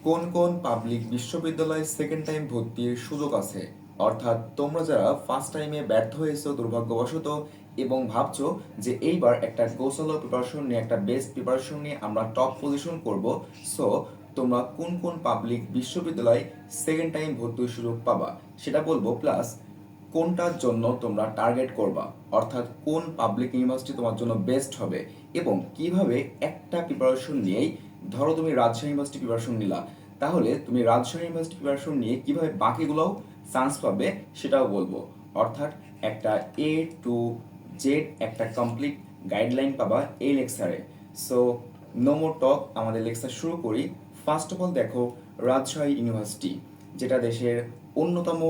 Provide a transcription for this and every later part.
কোন কোন পাবলিক বিশ্ববিদ্যালয়ে সেকেন্ড টাইম ভর্তির সুযোগ আছে? অর্থাৎ তোমরা যারা ফার্স্ট টাইমে ব্যর্থ হয়েছো দুর্ভাগ্যবশত এবং ভাবছো যে এইবার একটা গোছালো প্রিপারেশন নিয়ে একটা বেস্ট প্রিপারেশন নিয়ে আমরা টপ পজিশন করব, সো তোমরা কোন কোন পাবলিক বিশ্ববিদ্যালয়ে সেকেন্ড টাইম ভর্তির সুযোগ পাবা সেটা বলবো, প্লাস কোনটার জন্য তোমরা টার্গেট করবা, অর্থাৎ কোন পাবলিক ইউনিভার্সিটি তোমার জন্য বেস্ট হবে এবং কিভাবে একটা প্রিপারেশন নিয়েই, ধরো তুমি রাজশাহী ইউনিভার্সিটি প্রিপারেশন নিলা, তাহলে তুমি রাজশাহী ইউনিভার্সিটি প্রিপারেশন নিয়ে কিভাবে বাকিগুলোও চান্স পাবে সেটাও বলবো। অর্থাৎ একটা এ টু জেড একটা কমপ্লিট গাইডলাইন পাবা এই লেকচারে। সো নো মোর টক, আমাদের লেকচার শুরু করি। ফার্স্ট অফ অল দেখো, রাজশাহী ইউনিভার্সিটি যেটা দেশের অন্যতম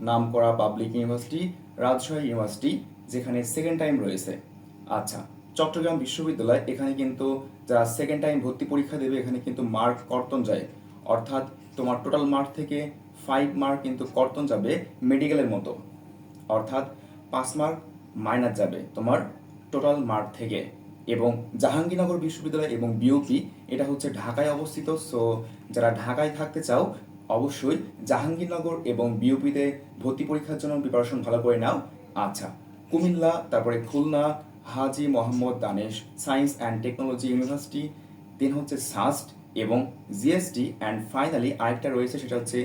নামকরা পাবলিক ইউনিভার্সিটি, রাজশাহী ইউনিভার্সিটি যেখানে সেকেন্ড টাইম রয়েছে। আচ্ছা, চট্টগ্রাম বিশ্ববিদ্যালয়, এখানে কিন্তু যারা সেকেন্ড টাইম ভর্তি পরীক্ষা দেবে এখানে কিন্তু মার্ক কর্তন যায়, অর্থাৎ তোমার টোটাল মার্ক থেকে 5 মার্ক কিন্তু কর্তন যাবে মেডিকেলের মতো, অর্থাৎ 5 মার্ক মাইনাস যাবে তোমার টোটাল মার্ক থেকে। এবং জাহাঙ্গীরনগর বিশ্ববিদ্যালয় এবং বিওপি এটা হচ্ছে ঢাকায় অবস্থিত, সো যারা ঢাকায় থাকতে চাও অবশ্যই জাহাঙ্গীরনগর এবং বিওপিতে ভর্তি পরীক্ষার জন্য প্রিপারেশন ভালো করে নাও। আচ্ছা, কুমিল্লা, তারপরে Khulna Haji Mohammad Danesh science and technology university, then হচ্ছে সাস্ট এবং জিএসটি, অ্যান্ড ফাইনালি আরেকটা রয়েছে সেটা হচ্ছে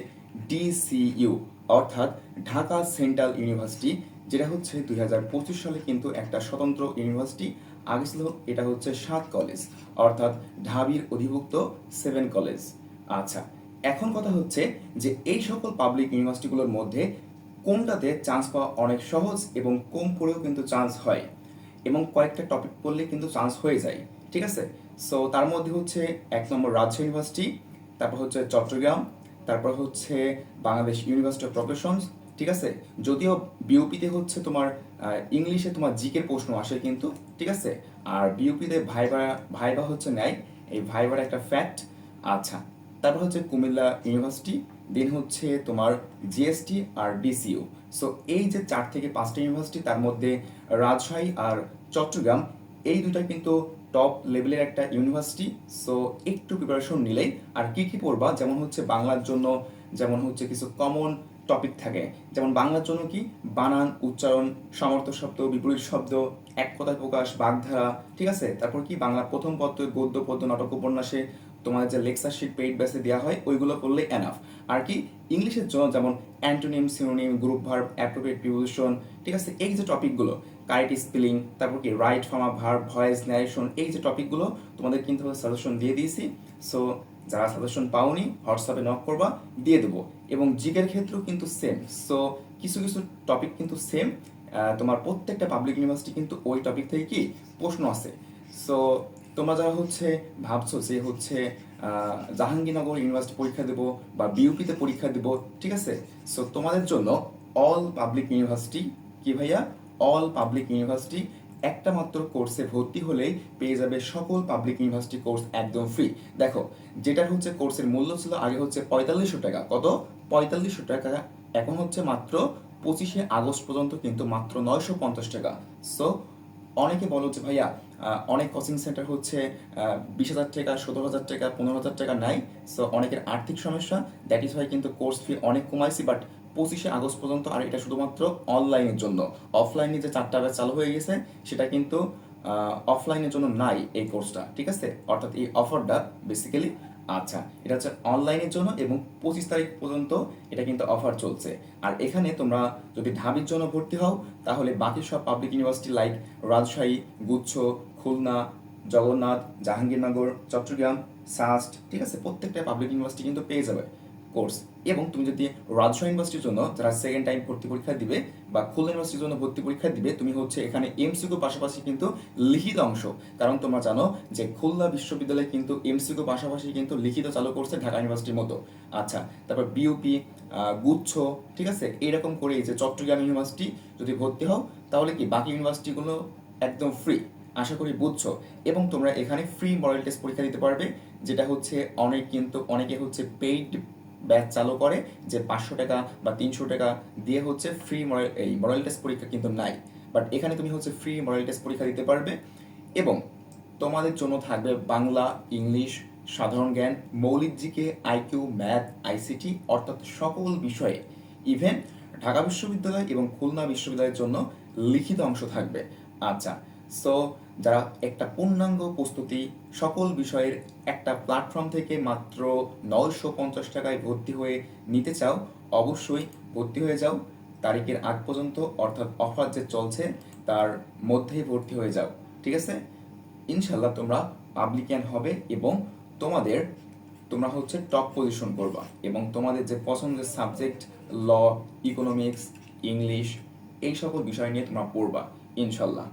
ডিসিইউ, অর্থাৎ ঢাকা সেন্ট্রাল ইউনিভার্সিটি, যেটা হচ্ছে 2025 সালে কিন্তু একটা স্বতন্ত্র ইউনিভার্সিটি। আগে ছিল এটা হচ্ছে 7 কলেজ, অর্থাৎ ঢাবির অধিভুক্ত 7 কলেজ। আচ্ছা, এখন কথা হচ্ছে যে এই সকল পাবলিক ইউনিভার্সিটিগুলোর মধ্যে কোনটাতে চান্স পাওয়া অনেক সহজ এবং কম পড়েও কিন্তু চান্স হয়, এবং কয়েকটা টপিক পড়লে কিন্তু চান্স হয়ে যায়, ঠিক আছে? সো তার মধ্যে হচ্ছে 1 নম্বর রাজশাহী ইউনিভার্সিটি, তারপর হচ্ছে চট্টগ্রাম, তারপর হচ্ছে বাংলাদেশ ইউনিভার্সিটি অফ প্রফেশনস, ঠিক আছে? যদিও বিউপিতে হচ্ছে তোমার ইংলিশে তোমার জিকের প্রশ্ন আসে কিন্তু, ঠিক আছে? আর বিউপিতে ভাইবা ভাইবা হচ্ছে নেয়, এই ভাইবার একটা ফ্যাক্ট। আচ্ছা, তারপর হচ্ছে কুমিল্লা ইউনিভার্সিটি, দেন হচ্ছে তোমার জিএসটি আর ডিসিইউ। সো এই যে 4 থেকে 5টা ইউনিভার্সিটি, তার মধ্যে রাজশাহী আর চট্টগ্রাম এই দুটা কিন্তু টপ লেভেলের একটা ইউনিভার্সিটি। সো একটু প্রিপারেশন নিলেই, আর কি কি পড়বা, যেমন হচ্ছে বাংলার জন্য যেমন হচ্ছে কিছু কমন টপিক থাকে, যেমন বাংলার জন্য কি বানান, উচ্চারণ, সমর্থক শব্দ, বিপরীত শব্দ, এক কথায় প্রকাশ, বাগধারা, ঠিক আছে? তারপর কি বাংলা প্রথম পদ্য, গদ্য পদ্য, নাটক, উপন্যাসে তোমাদের যে লেকচার শিট পেইড বেসে দেওয়া হয় ওইগুলো করলে এনাফ। আর কি ইংলিশের জন্য যেমন antonym, synonym, group verb, appropriate preposition, ঠিক আছে? এই যে টপিকগুলো, কারেক্ট স্পেলিং, তারপর কি right form of verb, voice, narration, এই যে টপিকগুলো তোমাদের কিন্তু সাজেশন দিয়ে দিয়েছি। সো যারা সাজেশন পাওনি হোয়াটসঅ্যাপে নক করবা, দিয়ে দেবো। এবং জিকের ক্ষেত্রেও কিন্তু সেম। সো কিছু কিছু টপিক কিন্তু সেম, তোমার প্রত্যেকটা পাবলিক ইউনিভার্সিটি কিন্তু ওই টপিক থেকে কি প্রশ্ন আছে। সো তোমরা যারা হচ্ছে ভাবছো যে হচ্ছে জাহাঙ্গীরনগর ইউনিভার্সিটি পরীক্ষা দেবো বা বিউপিতে পরীক্ষা দেবো, ঠিক আছে? সো তোমাদের জন্য অল পাবলিক ইউনিভার্সিটি, কি ভাইয়া, অল পাবলিক ইউনিভার্সিটি একটা মাত্র কোর্সে ভর্তি হলেই পেয়ে যাবে সকল পাবলিক ইউনিভার্সিটি কোর্স একদম ফ্রি। দেখো, যেটার হচ্ছে কোর্সের মূল্য ছিল আগে হচ্ছে 4500 টাকা, কত, 4500 টাকা, এখন হচ্ছে মাত্র 25শে আগস্ট পর্যন্ত কিন্তু মাত্র 950 টাকা। সো অনেকে বলো যে ভাইয়া অনেক কোচিং সেন্টার হচ্ছে 20,000 টাকা, 17,000 টাকা, 15,000 টাকা নেয়। সো অনেকের আর্থিক সমস্যা, দ্যাট ইজ ওয়াই কিন্তু কোর্স ফি অনেক কমাইছি, বাট 25শে আগস্ট পর্যন্ত। আর এটা শুধুমাত্র অনলাইনের জন্য, অফলাইনে যে 4টা ব্যাচ চালু হয়ে গেছে সেটা কিন্তু অফলাইনের জন্য নাই এই কোর্সটা, ঠিক আছে? অর্থাৎ এই অফারটা বেসিক্যালি, আচ্ছা, এটা হচ্ছে অনলাইনের জন্য এবং 25 তারিখ পর্যন্ত এটা কিন্তু অফার চলছে। আর এখানে তোমরা যদি ঢাবির জন্য ভর্তি হও তাহলে বাকি সব পাবলিক ইউনিভার্সিটি লাইক রাজশাহী, গুচ্ছ, খুলনা, জগন্নাথ, জাহাঙ্গীরনগর, চট্টগ্রাম, সাস্ট, ঠিক আছে? প্রত্যেকটা পাবলিক ইউনিভার্সিটি কিন্তু পেয়ে যাবে কোর্স। এবং তুমি যদি রাজশাহী ইউনিভার্সিটির জন্য যারা সেকেন্ড টাইম ভর্তি পরীক্ষা দিবে বা খুলনা ইউনিভার্সিটির জন্য ভর্তি পরীক্ষা দিবে, তুমি হচ্ছে এখানে এমসিকিউ পাশাপাশি কিন্তু লিখিত অংশ, কারণ তোমরা জানো যে খুলনা বিশ্ববিদ্যালয় কিন্তু এমসিকিউ পাশাপাশি কিন্তু লিখিত চালু করছে ঢাকা ইউনিভার্সিটির মতো। আচ্ছা, তারপর বিউপি, গুচ্ছ, ঠিক আছে? এইরকম করে এই যে চট্টগ্রাম ইউনিভার্সিটি যদি ভর্তি হও তাহলে কি বাকি ইউনিভার্সিটিগুলো একদম ফ্রি, আশা করি বুঝছো। এবং তোমরা এখানে ফ্রি মডেল টেস্ট পরীক্ষা দিতে পারবে, যেটা হচ্ছে অনেকে হচ্ছে পেইড ব্যাচ চালু করে, যে 500 টাকা বা 300 টাকা দিয়ে হচ্ছে ফ্রি মডেল টেস্ট পরীক্ষা কিন্তু নাই। বাট এখানে তুমি হচ্ছে ফ্রি মডেল টেস্ট পরীক্ষা দিতে পারবে। এবং তোমাদের জন্য থাকবে বাংলা, ইংলিশ, সাধারণ জ্ঞান, মৌলিক জিকে, আইকিউ, ম্যাথ, আইসিটি অর্থাৎ সকল বিষয়ে। ইভেন ঢাকা বিশ্ববিদ্যালয় এবং খুলনা বিশ্ববিদ্যালয়ের জন্য লিখিত অংশ থাকবে। আচ্ছা, সো যারা একটা পূর্ণাঙ্গ প্রস্তুতি সকল বিষয়ের একটা প্ল্যাটফর্ম থেকে মাত্র 950 টাকায় ভর্তি হয়ে নিতে চাও, অবশ্যই ভর্তি হয়ে যাও। তারিখের আগ পর্যন্ত অর্থাৎ অফার যে চলছে তার মধ্যেই ভর্তি হয়ে যাও, ঠিক আছে? ইনশাল্লাহ তোমরা পাবলিকান হবে এবং তোমাদের তোমরা হচ্ছে টপ পজিশন করবা এবং তোমাদের যে পছন্দের সাবজেক্ট ল, ইকোনমিক্স, ইংলিশ এই সকল বিষয় নিয়ে তোমরা পড়বা ইনশাল্লাহ।